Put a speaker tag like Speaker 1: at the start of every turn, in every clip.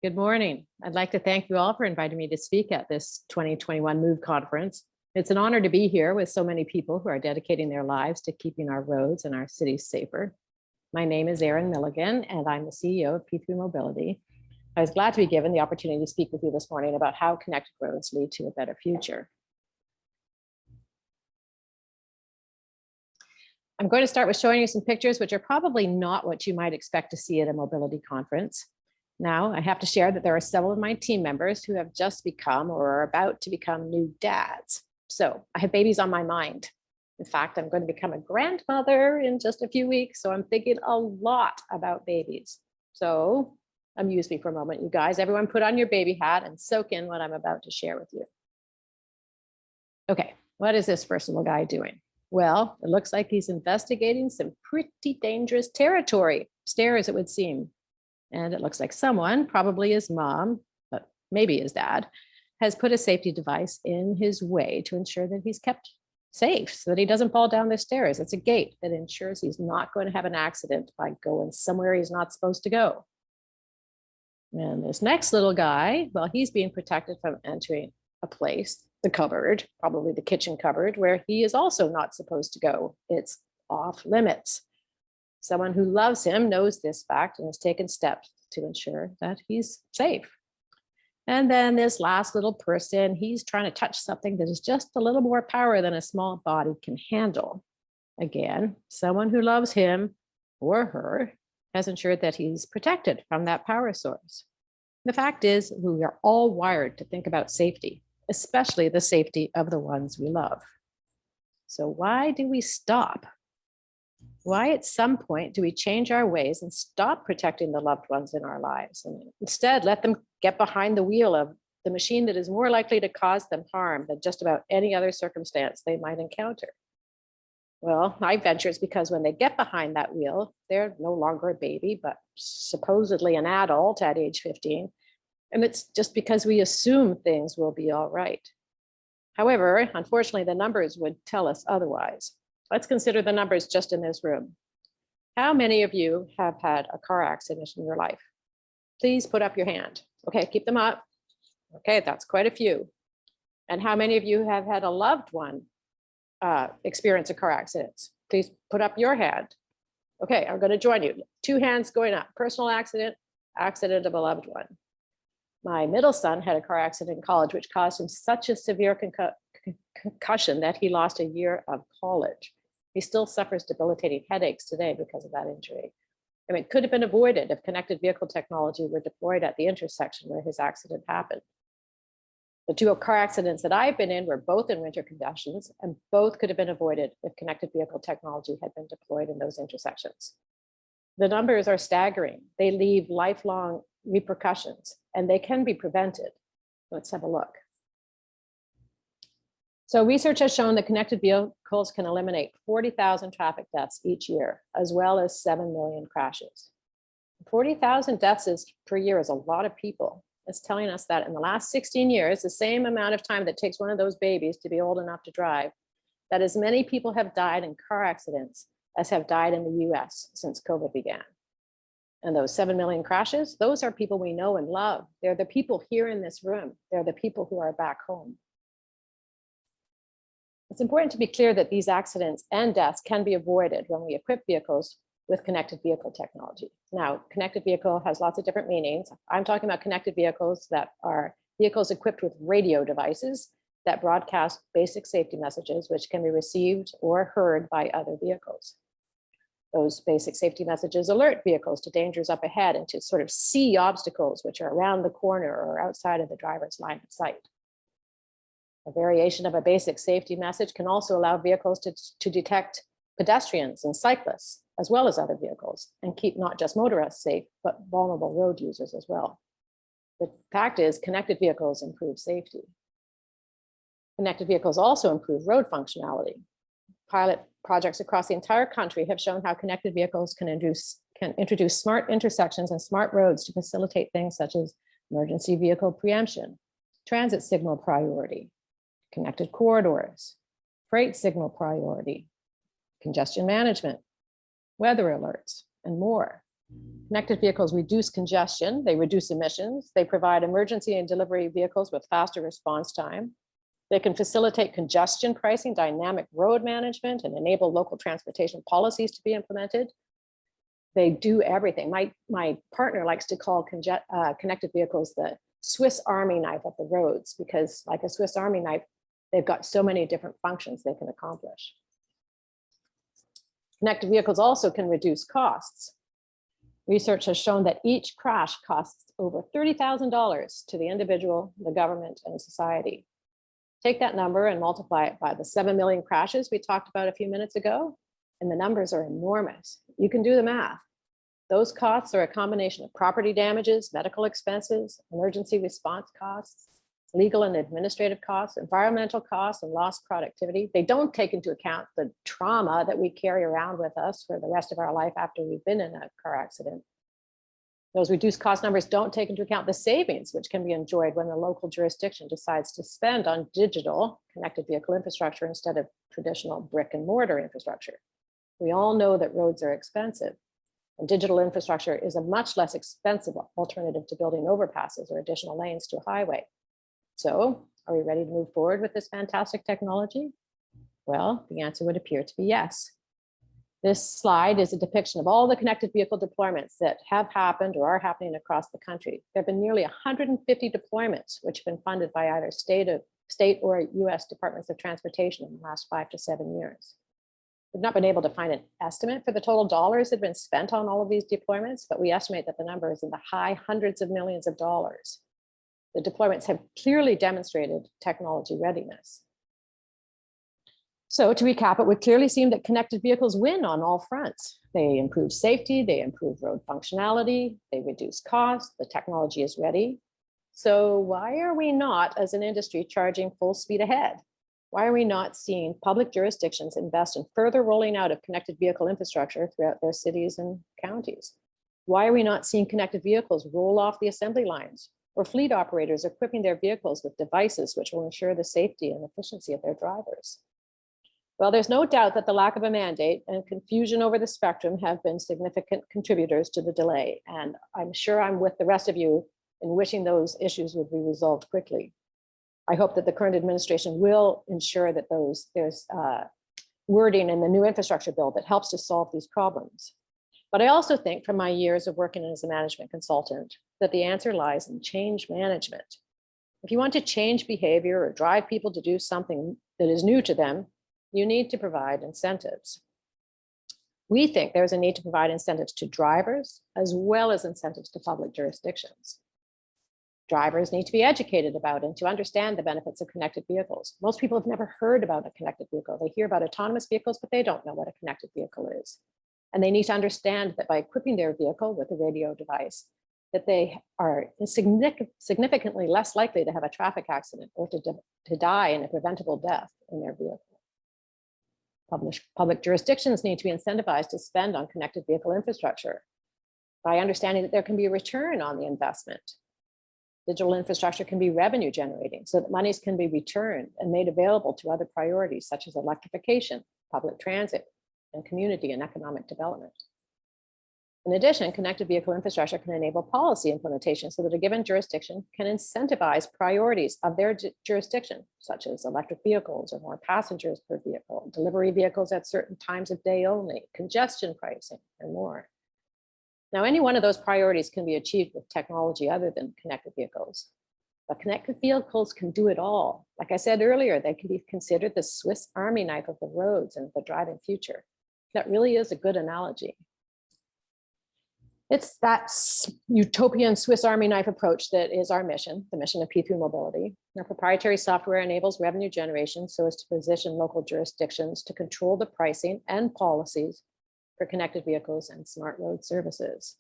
Speaker 1: Good morning. I'd like to thank you all for inviting me to speak at this 2021 MOVE conference. It's an honor to be here with so many people who are dedicating their lives to keeping our roads and our cities safer. My name is Erin Milligan, and I'm the CEO of P3Mobility. I was glad to be given the opportunity to speak with you this morning about how connected roads lead to a better future. I'm going to start with showing you some pictures which are probably not what you might expect to see at a mobility conference. Now, I have to share that there are several of my team members who have just become or are about to become new dads. So I have babies on my mind. In fact, I'm going to become a grandmother in just a few weeks, so I'm thinking a lot about babies. So amuse me for a moment, you guys. Everyone put on your baby hat and soak in what I'm about to share with you. Okay, what is this first little guy doing? Well, it looks like he's investigating some pretty dangerous territory, stairs it would seem. And it looks like someone, probably his mom, but maybe his dad, has put a safety device in his way to ensure that he's kept safe so that he doesn't fall down the stairs. It's a gate that ensures he's not going to have an accident by going somewhere he's not supposed to go. And this next little guy, well, he's being protected from entering a place, the cupboard, probably the kitchen cupboard, where he is also not supposed to go. It's off limits. Someone who loves him knows this fact and has taken steps to ensure that he's safe. And then this last little person, he's trying to touch something that is just a little more power than a small body can handle. Again, someone who loves him or her has ensured that he's protected from that power source. The fact is, we are all wired to think about safety, especially the safety of the ones we love. So why do we stop? Why at some point do we change our ways and stop protecting the loved ones in our lives and instead let them get behind the wheel of the machine that is more likely to cause them harm than just about any other circumstance they might encounter? Well, I venture it's because when they get behind that wheel, they're no longer a baby, but supposedly an adult at age 15. And it's just because we assume things will be all right. However, unfortunately, the numbers would tell us otherwise. Let's consider the numbers just in this room. How many of you have had a car accident in your life? Please put up your hand. Okay, keep them up. Okay, that's quite a few. And how many of you have had a loved one experience a car accident? Please put up your hand. Okay, I'm going to join you. 2 hands going up. Personal accident, accident of a loved one. My middle son had a car accident in college, which caused him such a severe concussion that he lost a year of college. He still suffers debilitating headaches today because of that injury. I mean, it could have been avoided if connected vehicle technology were deployed at the intersection where his accident happened. The 2 car accidents that I've been in were both in winter conditions, and both could have been avoided if connected vehicle technology had been deployed in those intersections. The numbers are staggering. They leave lifelong repercussions, and they can be prevented. Let's have a look. So research has shown that connected vehicles can eliminate 40,000 traffic deaths each year, as well as 7 million crashes. 40,000 deaths per year is a lot of people. It's telling us that in the last 16 years, the same amount of time that takes one of those babies to be old enough to drive, that as many people have died in car accidents as have died in the US since COVID began. And those 7 million crashes, those are people we know and love. They're the people here in this room. They're the people who are back home. It's important to be clear that these accidents and deaths can be avoided when we equip vehicles with connected vehicle technology. Now, connected vehicle has lots of different meanings. I'm talking about connected vehicles that are vehicles equipped with radio devices that broadcast basic safety messages, which can be received or heard by other vehicles. Those basic safety messages alert vehicles to dangers up ahead and to sort of see obstacles which are around the corner or outside of the driver's line of sight. A variation of a basic safety message can also allow vehicles to detect pedestrians and cyclists, as well as other vehicles, and keep not just motorists safe, but vulnerable road users as well. The fact is, connected vehicles improve safety. Connected vehicles also improve road functionality. Pilot projects across the entire country have shown how connected vehicles can introduce smart intersections and smart roads to facilitate things such as emergency vehicle preemption, transit signal priority, connected corridors, freight signal priority, congestion management, weather alerts, and more. Connected vehicles reduce congestion, they reduce emissions, they provide emergency and delivery vehicles with faster response time. They can facilitate congestion pricing, dynamic road management, and enable local transportation policies to be implemented. They do everything. My partner likes to call connected vehicles the Swiss Army knife of the roads, because like a Swiss Army knife, they've got so many different functions they can accomplish. Connected vehicles also can reduce costs. Research has shown that each crash costs over $30,000 to the individual, the government, and society. Take that number and multiply it by the 7 million crashes we talked about a few minutes ago, and the numbers are enormous. You can do the math. Those costs are a combination of property damages, medical expenses, emergency response costs, legal and administrative costs, environmental costs, and lost productivity. They don't take into account the trauma that we carry around with us for the rest of our life after we've been in a car accident. Those reduced cost numbers don't take into account the savings which can be enjoyed when the local jurisdiction decides to spend on digital connected vehicle infrastructure instead of traditional brick and mortar infrastructure. We all know that roads are expensive, and digital infrastructure is a much less expensive alternative to building overpasses or additional lanes to a highway. So, are we ready to move forward with this fantastic technology? Well, the answer would appear to be yes. This slide is a depiction of all the connected vehicle deployments that have happened or are happening across the country. There have been nearly 150 deployments which have been funded by either state or US Departments of Transportation in the last 5 to 7 years. We've not been able to find an estimate for the total dollars that have been spent on all of these deployments, but we estimate that the number is in the high hundreds of millions of dollars. The deployments have clearly demonstrated technology readiness. So to recap, it would clearly seem that connected vehicles win on all fronts. They improve safety, they improve road functionality, they reduce costs, the technology is ready. So why are we not, as an industry, charging full speed ahead? Why are we not seeing public jurisdictions invest in further rolling out of connected vehicle infrastructure throughout their cities and counties? Why are we not seeing connected vehicles roll off the assembly lines, or fleet operators equipping their vehicles with devices which will ensure the safety and efficiency of their drivers? Well, there's no doubt that the lack of a mandate and confusion over the spectrum have been significant contributors to the delay, and I'm sure I'm with the rest of you in wishing those issues would be resolved quickly. I hope that the current administration will ensure that there's wording in the new infrastructure bill that helps to solve these problems. But I also think, from my years of working as a management consultant, that the answer lies in change management. If you want to change behavior or drive people to do something that is new to them, you need to provide incentives. We think there's a need to provide incentives to drivers as well as incentives to public jurisdictions. Drivers need to be educated about and to understand the benefits of connected vehicles. Most people have never heard about a connected vehicle. They hear about autonomous vehicles, but they don't know what a connected vehicle is. And they need to understand that by equipping their vehicle with a radio device, that they are significantly less likely to have a traffic accident or to die in a preventable death in their vehicle. Public jurisdictions need to be incentivized to spend on connected vehicle infrastructure by understanding that there can be a return on the investment. Digital infrastructure can be revenue generating so that monies can be returned and made available to other priorities such as electrification, public transit, and community and economic development. In addition, connected vehicle infrastructure can enable policy implementation so that a given jurisdiction can incentivize priorities of their jurisdiction, such as electric vehicles or more passengers per vehicle, delivery vehicles at certain times of day only, congestion pricing, and more. Now, any one of those priorities can be achieved with technology other than connected vehicles. But connected vehicles can do it all. Like I said earlier, they can be considered the Swiss Army knife of the roads and the driving future. That really is a good analogy. It's that utopian Swiss Army knife approach that is our mission, the mission of P3Mobility. Our proprietary software enables revenue generation so as to position local jurisdictions to control the pricing and policies for connected vehicles and smart road services.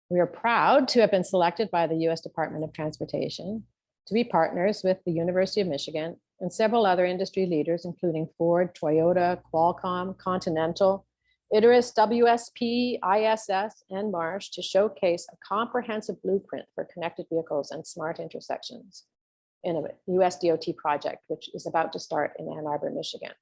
Speaker 1: We are proud to have been selected by the US Department of Transportation to be partners with the University of Michigan and several other industry leaders, including Ford, Toyota, Qualcomm, Continental, ITERIS, WSP, ISS, and Marsh to showcase a comprehensive blueprint for connected vehicles and smart intersections in a US DOT project, which is about to start in Ann Arbor, Michigan.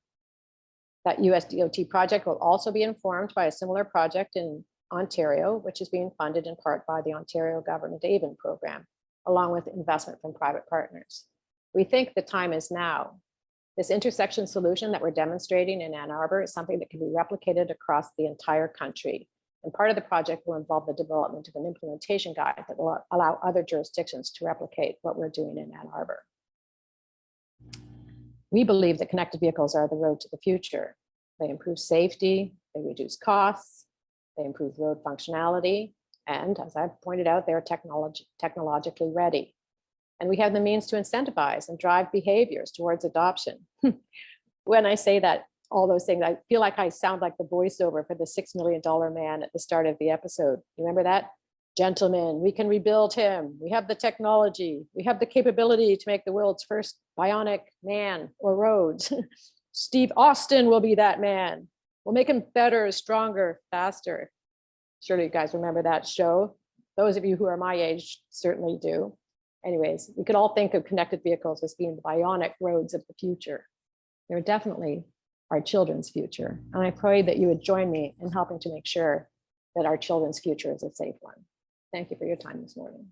Speaker 1: That US DOT project will also be informed by a similar project in Ontario, which is being funded in part by the Ontario Government AVEN program, along with investment from private partners. We think the time is now. This intersection solution that we're demonstrating in Ann Arbor is something that can be replicated across the entire country. And part of the project will involve the development of an implementation guide that will allow other jurisdictions to replicate what we're doing in Ann Arbor. We believe that connected vehicles are the road to the future. They improve safety, they reduce costs, they improve road functionality, and as I've pointed out, they're technologically ready. And we have the means to incentivize and drive behaviors towards adoption. When I say that, all those things, I feel like I sound like the voiceover for the $6 million man at the start of the episode. You remember that? Gentlemen, we can rebuild him. We have the technology. We have the capability to make the world's first bionic man or roads. Steve Austin will be that man. We'll make him better, stronger, faster. Surely you guys remember that show. Those of you who are my age certainly do. Anyways, we could all think of connected vehicles as being the bionic roads of the future. They're definitely our children's future. And I pray that you would join me in helping to make sure that our children's future is a safe one. Thank you for your time this morning.